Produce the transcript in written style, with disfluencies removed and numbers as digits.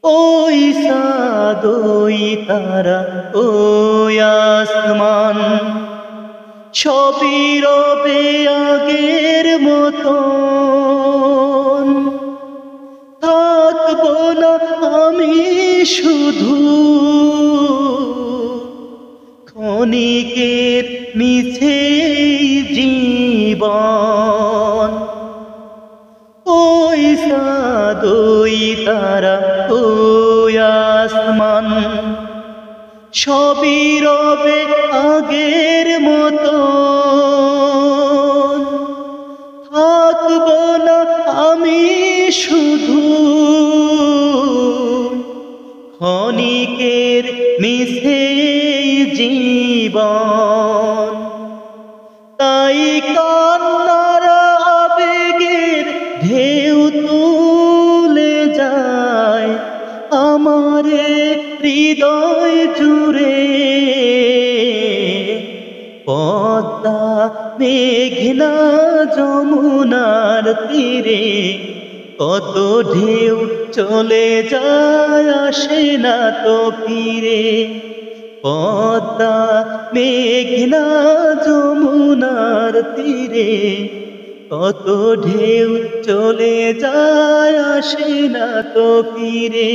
ওই চাঁদ ওই তারা ওই আসমান সবই রবে আগের মতন। থাকবো না আমি শুধু ক্ষণিকের মিছে জীবন। ওই চাঁদ ওই তারা ওই আসমান সবই রবে আগের মতন। থাকবো না আমি শুধু ক্ষণিকের মিছে জীবন। তাই কান্নার আবেগের ঢেউ তুলে যায় আমারে হৃদয় জুড়ে। পদ্মা মেঘনা যমুনার তীরে কত ঢেউ চলে যায় আসে না তো ফিরে। পদ্মা মেঘনা যমুনার তীরে কত ঢেউ চলে যায় আসে না তো ফিরে।